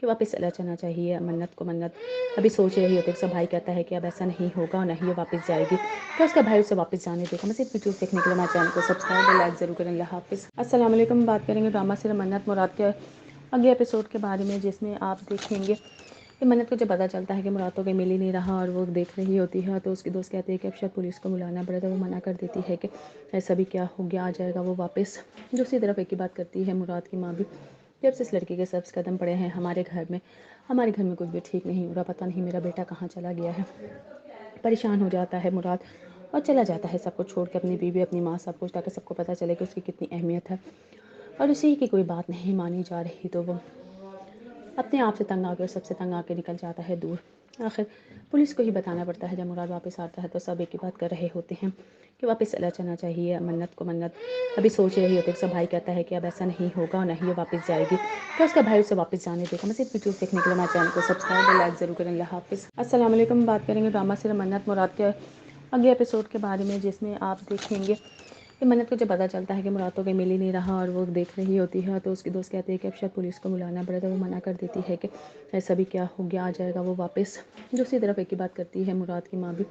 कि वापस चला जाना चाहिए। मन्नत को मन्नत अभी सोच रही होती है। उसका भाई कहता है कि अब ऐसा नहीं होगा और नहीं ये वापस जाएगी, तो उसका भाई उसे वापस जाने देगा। मैं सिर्फ वीडियोस देखने के लिए हमारे चैनल को सब्सक्राइब और लाइक ज़रूर करें। अल्लाह हाफिज़। अस्सलाम वालेकुम। बात करेंगे ड्रामा सीरियल मन्नत मुराद के अगले एपिसोड के बारे में, जिसमें आप देखेंगे कि मन्नत को जब पता चलता है कि मुराद तो कहीं मिल ही नहीं रहा और वो देख रही होती है, तो उसकी दोस्त कहती है कि अब शायद पुलिस को बुलाना पड़े, तो वो मना कर देती है कि ऐसा भी क्या हो गया, आ जाएगा वो वापस। दूसरी तरफ एक ही बात करती है मुराद की माँ भी, जब से इस लड़की के सब्ज़ कदम पड़े हैं हमारे घर में कुछ भी ठीक नहीं हो रहा, पता नहीं मेरा बेटा कहाँ चला गया है। परेशान हो जाता है मुराद और चला जाता है सब कुछ छोड़ के, अपनी बीवी, अपनी माँ, सब कुछ, ताकि सबको पता चले कि उसकी कितनी अहमियत है। और उसी की कोई बात नहीं मानी जा रही तो वो अपने आप से तंग आके और सबसे तंग आके निकल जाता है दूर। आखिर पुलिस को ही बताना पड़ता है। जब मुराद वापस आता है तो सब एक ही बात कर रहे होते हैं कि वापस चला जाना चाहिए। मन्नत को मन्नत अभी सोच रही होती है। उसका भाई कहता है कि अब ऐसा नहीं होगा और नहीं ये वापस जाएगी, तो उसका भाई उसे वापस जाने देगा। मैं सिर्फ वीडियोस देखने के लिए हमारे चैनल को सब्सक्राइब और लाइक ज़रूर करें। अल्लाह हाफिज़। अस्सलाम वालेकुम। बात करेंगे ड्रामा सीरियल मन्नत मुराद के अगले एपिसोड के बारे में, जिसमें आप देखेंगे कि کہ منت کو جب پتہ چلتا ہے کہ مراد تو کہیں مل ہی نہیں رہا اور وہ دیکھ رہی ہوتی ہے تو اس کی دوست کہتے ہیں کہ اب شاید پولیس کو بلانا پڑے تو وہ منع کر دیتی ہے کہ ایسا بھی کیا ہو گیا، آ جائے گا وہ واپس۔ دوسری طرف ایک ہی بات کرتی ہے مراد کی ماں بھی،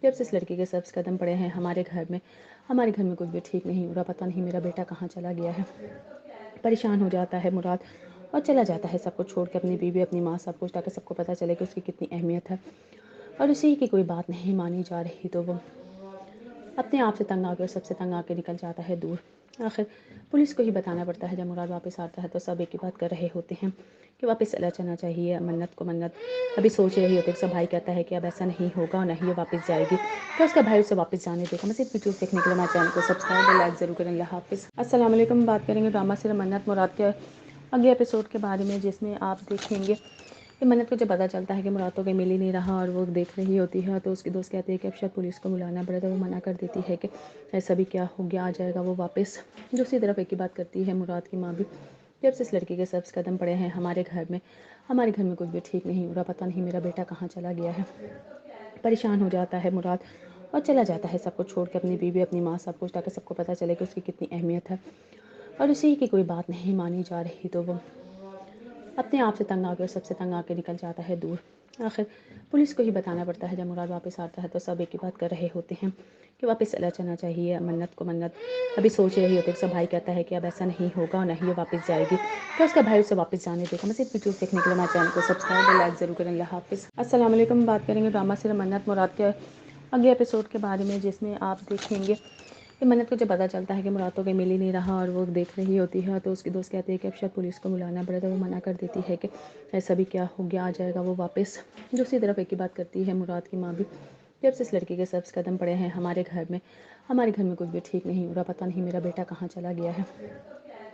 جب سے اس لڑکی کے سبز قدم پڑے ہیں ہمارے گھر میں کچھ بھی ٹھیک نہیں ہو رہا، پتہ نہیں میرا بیٹا کہاں چلا گیا ہے۔ پریشان ہو جاتا ہے مراد اور چلا جاتا ہے سب کچھ چھوڑ کے، اپنی بیوی، اپنی ماں، سب کچھ، تاکہ سب کو پتہ چلے کہ اس کی کتنی اہمیت ہے۔ اور اسی کی کوئی بات نہیں مانی جا رہی تو وہ اپنے آپ سے تنگ آ کے اور سب سے تنگ آ کے نکل جاتا ہے دور۔ آخر پولیس کو ہی بتانا پڑتا ہے۔ جب مراد واپس آتا ہے تو سب ایک ہی بات کر رہے ہوتے ہیں کہ واپس چلا جانا چاہیے منت کو۔ منت ابھی سوچ رہی ہوتی ہے، سب بھائی کہتا ہے کہ اب ایسا نہیں ہوگا اور نہ ہی یہ واپس جائے گی، تو اس کا بھائی اسے واپس جانے دے گا۔ مزید ویڈیوز دیکھنے کے لیے ہمارے چینل کو سبسکرائب اور لائک ضرور کریں۔ اللہ حافظ۔ السلام علیکم، بات کریں گے ڈرامہ سیریل منت مراد کے اگلے ایپیسوڈ کے بارے میں، جس میں آپ دیکھیں گے کہ منت کو جب پتہ چلتا ہے کہ مراد تو کہیں مل ہی نہیں رہا اور وہ دیکھ رہی ہوتی ہے تو اس کی دوست کہتے ہیں کہ اب شاید پولیس کو بلانا پڑے تو وہ منع کر دیتی ہے کہ ایسا بھی کیا ہو گیا، آ جائے گا وہ واپس۔ دوسری طرف ایک ہی بات کرتی ہے مراد کی ماں بھی، جب سے اس لڑکی کے سبز قدم پڑے ہیں ہمارے گھر میں کچھ بھی ٹھیک نہیں ہو رہا، پتہ نہیں میرا بیٹا کہاں چلا گیا ہے۔ پریشان ہو جاتا ہے مراد اور چلا جاتا ہے سب کچھ چھوڑ کے، اپنی بیوی، اپنی ماں، سب کچھ، تاکہ سب کو پتہ چلے کہ اس کی کتنی اہمیت ہے۔ اور اسی کی کوئی بات نہیں مانی جا رہی تو وہ اپنے آپ سے تنگ آ کے اور سب سے تنگ آ کے نکل جاتا ہے دور۔ آخر پولیس کو ہی بتانا پڑتا ہے۔ جب مراد واپس آتا ہے تو سب ایک ہی بات کر رہے ہوتے ہیں کہ واپس چلا جانا چاہیے منت کو۔ منت ابھی سوچ رہی ہوتی ہے، سب بھائی کہتا ہے کہ اب ایسا نہیں ہوگا اور نہ ہی یہ واپس جائے گی، تو اس کا بھائی اسے واپس جانے دے گا۔ مزید ویڈیوز دیکھنے کے لیے ہمارے چینل کو سبسکرائب اور لائک ضرور کریں۔ اللہ حافظ۔ السلام علیکم، بات کریں گے ڈرامہ سیریل منت مراد کے اگلے ایپیسوڈ کے بارے میں، جس میں آپ دیکھیں گے کہ منت کو جب پتہ چلتا ہے کہ مراد تو کہیں مل ہی نہیں رہا اور وہ دیکھ رہی ہوتی ہے تو اس کی دوست کہتے ہیں کہ اب شاید پولیس کو بلانا پڑے تو وہ منع کر دیتی ہے کہ ایسا بھی کیا ہو گیا، آ جائے گا وہ واپس۔ دوسری طرف ایک ہی بات کرتی ہے مراد کی ماں بھی، جب سے اس لڑکی کے سبز قدم پڑے ہیں ہمارے گھر میں کچھ بھی ٹھیک نہیں ہو رہا، پتہ نہیں میرا بیٹا کہاں چلا گیا ہے۔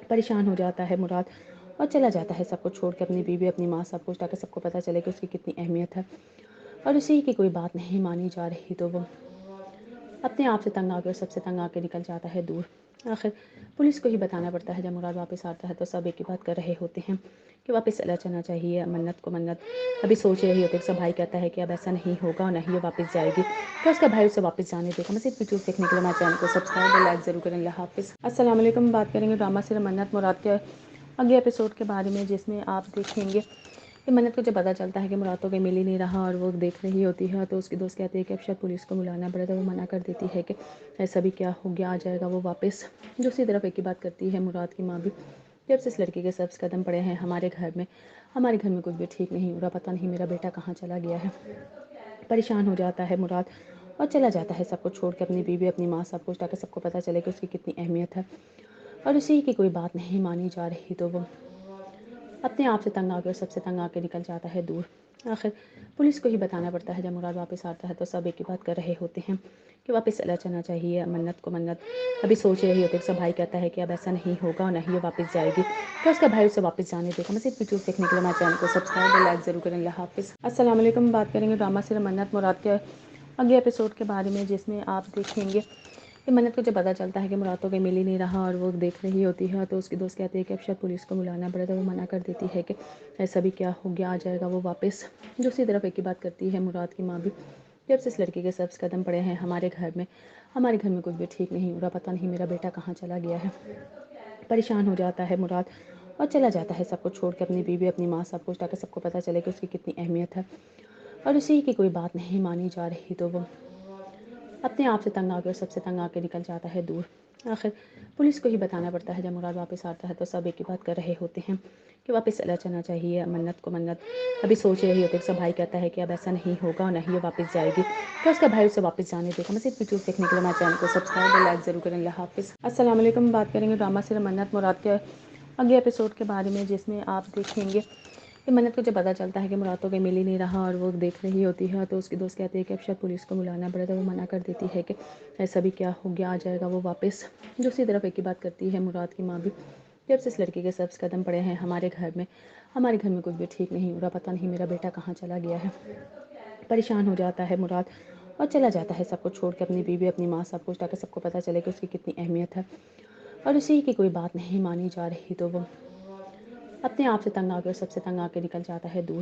پریشان ہو جاتا ہے مراد اور چلا جاتا ہے سب کچھ چھوڑ کے، اپنی بیوی، اپنی ماں، سب کچھ، تاکہ سب کو پتہ چلے کہ اس کی کتنی اہمیت ہے۔ اور اسی کی کوئی بات نہیں مانی جا رہی تو وہ اپنے آپ سے تنگ آ کے اور سب سے تنگ آ کے نکل جاتا ہے دور۔ آخر پولیس کو ہی بتانا پڑتا ہے۔ جب مراد واپس آتا ہے تو سب ایک ہی بات کر رہے ہوتے ہیں کہ واپس چلا جانا چاہیے منت کو۔ منت ابھی سوچ رہی ہوتی ہے، سب بھائی کہتا ہے کہ اب ایسا نہیں ہوگا اور نہ ہی یہ واپس جائے گی، تو اس کا بھائی اسے واپس جانے دے گا۔ مزید ویڈیوز دیکھنے کے لیے ہمارے چینل کو سبسکرائب اور لائک ضرور کریں۔ اللہ حافظ۔ السلام علیکم، بات کریں گے ڈرامہ سیریل منت مراد کے اگلے ایپیسوڈ کے بارے میں، جس میں آپ دیکھیں گے کہ منت کو جب پتہ چلتا ہے کہ مراد تو کہیں مل ہی نہیں رہا اور وہ دیکھ رہی ہوتی ہے تو اس کی دوست کہتے ہیں کہ اب شاید پولیس کو بلانا پڑے تو وہ منع کر دیتی ہے کہ ایسا بھی کیا ہو گیا، آ جائے گا وہ واپس۔ دوسری طرف ایک ہی بات کرتی ہے مراد کی ماں بھی، جب سے اس لڑکی کے سبز قدم پڑے ہیں ہمارے گھر میں کچھ بھی ٹھیک نہیں ہو رہا، پتہ نہیں میرا بیٹا کہاں چلا گیا ہے۔ پریشان ہو جاتا ہے مراد اور چلا جاتا ہے سب کچھ چھوڑ کے، اپنی بیوی، اپنی ماں، سب کچھ، تاکہ سب کو پتہ چلے کہ اس کی کتنی اہمیت ہے۔ اور اسی کی کوئی بات نہیں مانی جا رہی تو وہ اپنے آپ سے تنگ آ کے اور سب سے تنگ آ کے نکل جاتا ہے دور۔ آخر پولیس کو ہی بتانا پڑتا ہے۔ جب مراد واپس آتا ہے تو سب ایک ہی بات کر رہے ہوتے ہیں کہ واپس چلا جانا چاہیے منت کو۔ منت ابھی سوچ رہی ہوتی ہے، سب بھائی کہتا ہے کہ اب ایسا نہیں ہوگا اور نہ ہی یہ واپس جائے گی، تو اس کا بھائی اسے واپس جانے دے گا۔ مزید ویڈیوز دیکھنے کے لیے ہمارے چینل کو سبسکرائب اور لائک ضرور کریں۔ اللہ حافظ۔ السلام علیکم، بات کریں گے ڈرامہ سیریل منت مراد کے اگلے ایپیسوڈ کے بارے میں، جس میں آپ دیکھیں گے کہ منت کو جب پتہ چلتا ہے کہ مراد تو کہیں مل ہی نہیں رہا اور وہ دیکھ رہی ہوتی ہے تو اس کی دوست کہتے ہیں کہ اب شاید پولیس کو بلانا پڑے تو وہ منع کر دیتی ہے کہ ایسا بھی کیا ہو گیا، آ جائے گا وہ واپس۔ دوسری طرف ایک ہی بات کرتی ہے مراد کی ماں بھی، جب سے اس لڑکی کے سبز قدم پڑے ہیں ہمارے گھر میں کچھ بھی ٹھیک نہیں ہو رہا، پتہ نہیں میرا بیٹا کہاں چلا گیا ہے۔ پریشان ہو جاتا ہے مراد اور چلا جاتا ہے سب کچھ چھوڑ کے، اپنی بیوی، اپنی ماں، سب کچھ، تاکہ سب کو پتہ چلے کہ اس کی کتنی اہمیت ہے۔ اور اسی کی کوئی بات نہیں مانی جا رہی تو وہ اپنے آپ سے تنگ آ کے اور سب سے تنگ آ کے نکل جاتا ہے دور۔ آخر پولیس کو ہی بتانا پڑتا ہے۔ جب مراد واپس آتا ہے تو سب ایک ہی بات کر رہے ہوتے ہیں کہ واپس چلا جانا چاہیے منت کو۔ منت ابھی سوچ رہی ہوتی ہے، سب بھائی کہتا ہے کہ اب ایسا نہیں ہوگا اور نہ ہی یہ واپس جائے گی، تو اس کا بھائی اسے واپس جانے دے گا۔ مزید ویڈیوز دیکھنے کے لیے ہمارے چینل کو سبسکرائب اور لائک ضرور کریں۔ اللہ حافظ۔ السلام علیکم، بات کریں گے ڈرامہ سیریل منت مراد کے اگلے ایپیسوڈ کے بارے میں، جس میں آپ دیکھیں گے کہ منت کو جب پتہ چلتا ہے کہ مراد تو کہیں مل ہی نہیں رہا اور وہ دیکھ رہی ہوتی ہے تو اس کی دوست کہتے ہیں کہ اب شاید پولیس کو بلانا پڑے تو وہ منع کر دیتی ہے کہ ایسا بھی کیا ہو گیا، آ جائے گا وہ واپس۔ دوسری طرف ایک ہی بات کرتی ہے مراد کی ماں بھی، جب سے اس لڑکی کے سبز قدم پڑے ہیں ہمارے گھر میں کچھ بھی ٹھیک نہیں ہو رہا، پتہ نہیں میرا بیٹا کہاں چلا گیا ہے۔ پریشان ہو جاتا ہے مراد اور چلا جاتا ہے سب کچھ چھوڑ کے، اپنی بیوی، اپنی ماں، سب کچھ، تاکہ سب کو پتہ چلے کہ اس کی کتنی اہمیت ہے۔ اور اسی کی کوئی بات نہیں مانی جا رہی تو وہ اپنے آپ سے تنگ آ کے اور سب سے تنگ آ کے نکل جاتا ہے دور۔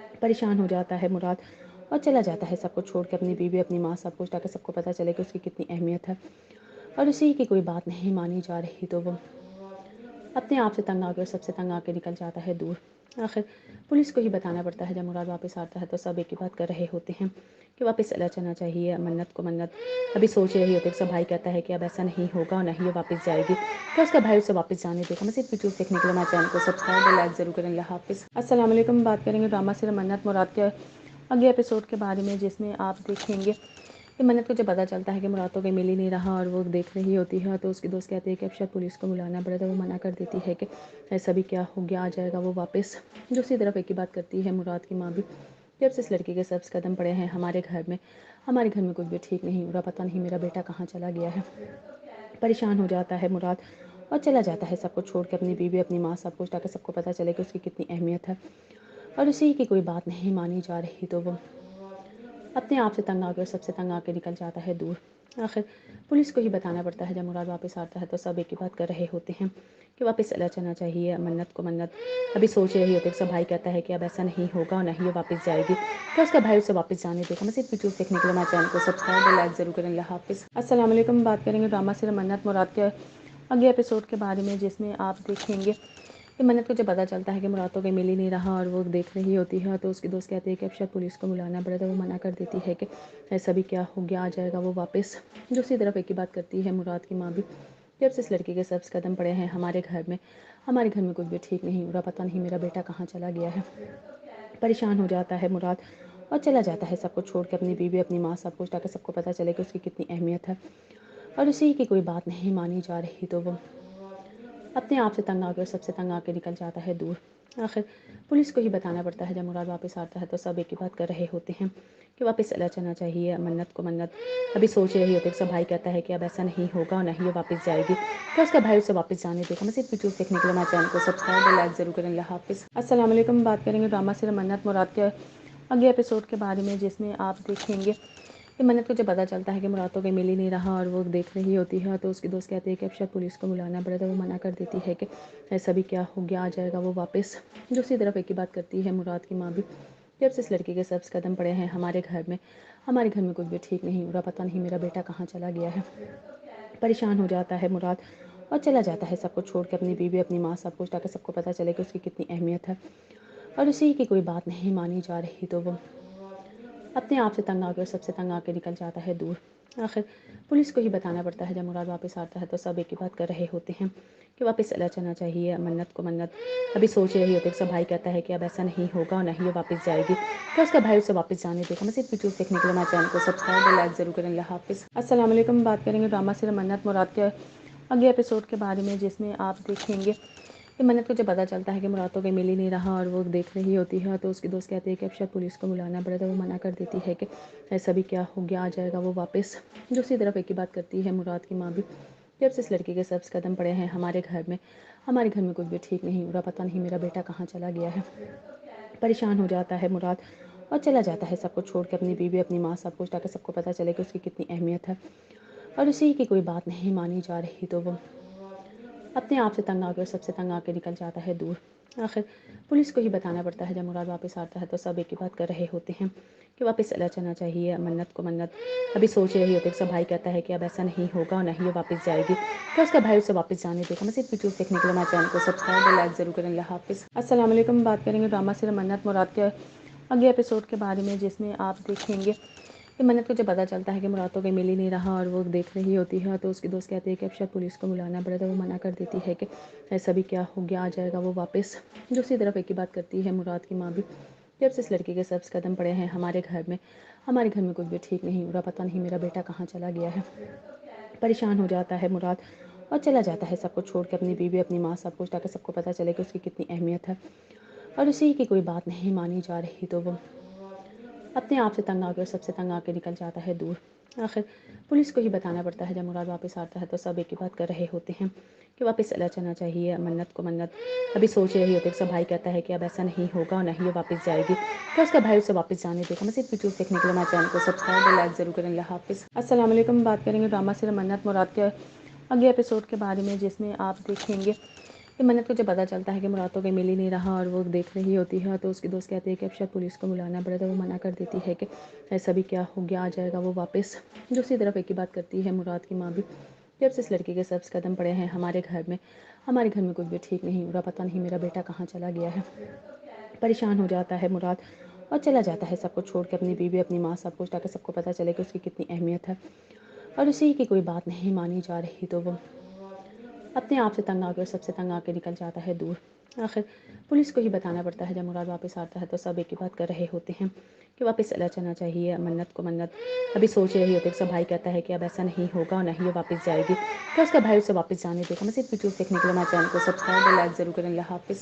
परेशान हो जाता है मुराद और चला जाता है सब कुछ छोड़ के, अपनी बीवी, अपनी माँ, सब कुछ, ताकि सबको पता चले कि उसकी कितनी अहमियत है। और उसी की कोई बात नहीं मानी जा रही तो वो अपने आप से तंग आके और सबसे तंग आके निकल जाता है दूर। आखिर पुलिस को ही बताना पड़ता है। जब मुराद वापस आता है तो सब एक ही बात कर रहे होते हैं कि वापस चला जाना चाहिए मन्नत को। मन्नत अभी सोच रही होती है, उसका भाई कहता है कि अब ऐसा नहीं होगा और नहीं ये वापस जाएगी, तो उसका भाई उसे वापस जाने देगा। मज़ीद वीडियोस देखने के लिए हमारे चैनल को सब्सक्राइब और लाइक ज़रूर करें। अल्लाह हाफिज़। अस्सलाम वालेकुम। बात करेंगे ड्रामा सीरियल मन्नत मुराद के अगले एपिसोड के बारे में, जिसमें आप देखेंगे कि मन्नत को जब पता चलता है कि मुराद तो कहीं मिल ही नहीं रहा और वो देख रही होती है, तो उसकी दोस्त कहती है कि अब शायद पुलिस को बुलाना पड़े, तो वो मना कर देती है कि ऐसा भी क्या हो गया, आ जाएगा वो वापस। दूसरी तरफ एक ही बात करती है मुराद की माँ भी, जब से इस लड़की के सब्ज़ कदम पड़े हैं हमारे घर में कुछ भी ठीक नहीं हो रहा, पता नहीं मेरा बेटा कहाँ चला गया है। परेशान हो जाता है मुराद और चला जाता है सब कुछ छोड़ के, अपनी बीवी, अपनी माँ, सब कुछ, ताकि सबको पता चले कि उसकी कितनी अहमियत है। और उसी की कोई बात नहीं मानी जा रही तो वो अपने आप से तंग आके और सबसे तंग आके निकल जाता है दूर। आखिर पुलिस को ही बताना पड़ता है। जब मुराद वापस आता है तो सब एक ही बात कर रहे होते हैं कि वापस चला जाना चाहिए। मन्नत को मन्नत अभी सोच रही होती है। उसका भाई कहता है कि अब ऐसा नहीं होगा और नहीं ये वापस जाएगी, तो उसका भाई उसे वापस जाने देगा। मैं सिर्फ वीडियो देखने के लिए हमारे चैनल को सब्सक्राइब और लाइक ज़रूर करें। अल्लाह हाफिज़। अस्सलाम वालेकुम। बात करेंगे ड्रामा सीरियल मन्नत मुराद के अगले एपिसोड के बारे में, जिसमें आप देखेंगे कि मन्नत को जब पता चलता है कि मुराद तो कहीं मिल ही नहीं रहा और वो देख रही होती है, तो उसकी दोस्त कहती है कि अब शायद पुलिस को बुलाना पड़े, तो वो मना कर देती है कि ऐसा भी क्या हो गया, आ जाएगा वो वापस। दूसरी तरफ एक ही बात करती है मुराद की माँ भी, जब से इस लड़की के सब्ज़ कदम पड़े हैं हमारे घर में कुछ भी ठीक नहीं हो रहा, पता नहीं मेरा बेटा कहाँ चला गया है। परेशान हो जाता है मुराद और चला जाता है सब कुछ छोड़ के, अपनी बीवी, अपनी माँ, सब कुछ, ताकि सबको पता चले कि उसकी कितनी अहमियत है। और उसी की कोई बात नहीं मानी जा रही तो वो अपने आप से तंग आके और सबसे तंग आके निकल जाता है दूर। आखिर पुलिस को ही बताना पड़ता है। जब मुराद वापस आता है तो सब एक ही बात कर रहे होते हैं कि वापस चला जाना चाहिए। मन्नत को मन्नत अभी सोच रही होती है। उसका भाई कहता है कि अब ऐसा नहीं होगा और नहीं ये वापस जाएगी, तो उसका भाई उसे वापस जाने देगा। मैं सिर्फ वीडियो देखने के लिए हमारे चैनल को सब्सक्राइब और लाइक ज़रूर करें। अल्लाह हाफिज़। अस्सलाम वालेकुम। बात करेंगे ड्रामा सीरियल मन्नत मुराद के अगले एपिसोड के बारे में, जिसमें आप देखेंगे कि मन्नत को जब पता चलता है कि मुराद तो कहीं मिल ही नहीं रहा और वो देख रही होती है, तो उसकी दोस्त कहती है कि अब शायद पुलिस को बुलाना पड़े, तो वो मना कर देती है कि ऐसा भी क्या हो गया, आ जाएगा वो वापस। दूसरी तरफ एक ही बात करती है मुराद की माँ भी, जब से इस लड़की के सब्ज़ कदम पड़े हैं हमारे घर में कुछ भी ठीक नहीं हो रहा, पता नहीं मेरा बेटा कहाँ चला गया है। परेशान हो जाता है मुराद और चला जाता है सब कुछ छोड़ के, अपनी बीवी, अपनी माँ, सब कुछ, ताकि सबको पता चले कि उसकी कितनी अहमियत है। और उसी की कोई बात नहीं मानी जा रही तो वो अपने आप से तंग आके और सबसे तंग आके निकल जाता है दूर। आखिर पुलिस को ही बताना पड़ता है। जब मुराद वापस आता है तो सब एक ही बात कर रहे होते हैं कि वापस चला जाना चाहिए। मन्नत को मन्नत अभी सोच रही होती है। उसका भाई कहता है कि अब ऐसा नहीं होगा और नहीं ये वापस जाएगी, तो उसका भाई उसे वापस जाने देगा। मैं सिर्फ वीडियो देखने के लिए हमारे चैनल को सब्सक्राइब और लाइक ज़रूर करें। अल्लाह हाफिज़। अस्सलाम वालेकुम। बात करेंगे ड्रामा सीरियल मन्नत मुराद के अगले एपिसोड के बारे में, जिसमें आप देखेंगे कि मन्नत को जब पता चलता है कि मुराद तो कहीं मिल ही नहीं रहा और वो देख रही होती है, तो उसकी दोस्त कहती है कि अब शायद पुलिस को बुलाना पड़े, तो वो मना कर देती है कि ऐसा भी क्या हो गया, आ जाएगा वो वापस। दूसरी तरफ एक ही बात करती है मुराद की माँ भी, जब से इस लड़की के सब्ज़ कदम पड़े हैं हमारे घर में कुछ भी ठीक नहीं हो रहा, पता नहीं मेरा बेटा कहाँ चला गया है। परेशान हो जाता है मुराद और चला जाता है सब कुछ छोड़ के, अपनी बीवी, अपनी माँ, सब कुछ, ताकि सबको पता चले कि उसकी कितनी अहमियत है। और उसी की कोई बात नहीं मानी जा रही तो वो अपने आप से तंग आके और सबसे तंग आके निकल जाता है दूर। आखिर पुलिस को ही बताना पड़ता है। जब मुराद वापस आता है तो सब एक ही बात कर रहे होते हैं कि वापस चला जाना चाहिए। मन्नत को मन्नत अभी सोच रही होती है। उसका भाई कहता है कि अब ऐसा नहीं होगा और नहीं ये वापस जाएगी, तो उसका भाई उसे वापस जाने देगा। मैं सिर्फ वीडियो देखने के लिए हमारे चैनल को सब्सक्राइब और लाइक ज़रूर करें। अल्लाह हाफिज़। अस्सलाम वालेकुम। बात करेंगे ड्रामा सीरियल मन्नत मुराद के अगले एपिसोड के बारे में, जिसमें आप देखेंगे कि मन्नत को जब पता चलता है कि मुराद तो कहीं मिल ही नहीं रहा और वो देख रही होती है, तो उसकी दोस्त कहती है कि अब शायद पुलिस को बुलाना पड़े, तो वो मना कर देती है कि ऐसा भी क्या हो गया, आ जाएगा वो वापस। दूसरी तरफ एक ही बात करती है मुराद की माँ भी, जब से इस लड़की के सब्ज़ कदम पड़े हैं हमारे घर में कुछ भी ठीक नहीं हो रहा, पता नहीं मेरा बेटा कहाँ चला गया है। परेशान हो जाता है मुराद और चला जाता है सब कुछ छोड़ के, अपनी बीवी, अपनी माँ, सब कुछ, ताकि सबको पता चले कि उसकी कितनी अहमियत है। और उसी की कोई बात नहीं मानी जा रही तो वो अपने आप से तंग आके और सबसे तंग आके निकल जाता है दूर। आखिर पुलिस को ही बताना पड़ता है। जब मुराद वापस आता है तो सब एक ही बात कर रहे होते हैं कि वापस चला जाना चाहिए। मन्नत को मन्नत अभी सोच रही होती है। उसका भाई कहता है कि अब ऐसा नहीं होगा और नहीं ये वापस जाएगी, तो उसका भाई उसे वापस जाने देगा। मैं सिर्फ वीडियो देखने के लिए हमारे चैनल को सब्सक्राइब और लाइक ज़रूर करें। अल्लाह हाफिज़। अस्सलाम वालेकुम। बात करेंगे ड्रामा सीरियल मन्नत मुराद के अगले एपिसोड के बारे में, जिसमें आप देखेंगे कि मन्नत को जब पता चलता है कि मुराद तो कहीं मिल ही नहीं रहा और वो देख रही होती है, तो उसकी दोस्त कहती है कि अब शायद पुलिस को बुलाना पड़े, तो वो मना कर देती है कि ऐसा भी क्या हो गया, आ जाएगा वो वापस। दूसरी तरफ एक ही बात करती है मुराद की माँ भी, जब से इस लड़की के सब्ज़ कदम पड़े हैं हमारे घर में कुछ भी ठीक नहीं हो रहा, पता नहीं मेरा बेटा कहाँ चला गया है। परेशान हो जाता है मुराद और चला जाता है सब कुछ छोड़ के, अपनी बीवी, अपनी माँ, सब कुछ, ताकि सबको पता चले कि उसकी कितनी अहमियत है। और उसी की कोई बात नहीं मानी जा रही तो वो अपने आप से तंग आके और सबसे तंग आके निकल जाता है दूर। आखिर पुलिस को ही बताना पड़ता है। जब मुराद वापस आता है तो सब एक ही बात कर रहे होते हैं कि वापस चला जाना चाहिए। मन्नत को मन्नत अभी सोच रही होती है। उसका भाई कहता है कि अब ऐसा नहीं होगा और नहीं ये वापस जाएगी, तो उसका भाई उसे वापस जाने देगा। मैं सिर्फ वीडियो देखने के लिए हमारे चैनल को सब्सक्राइब और लाइक ज़रूर करें। अल्लाह हाफिज़।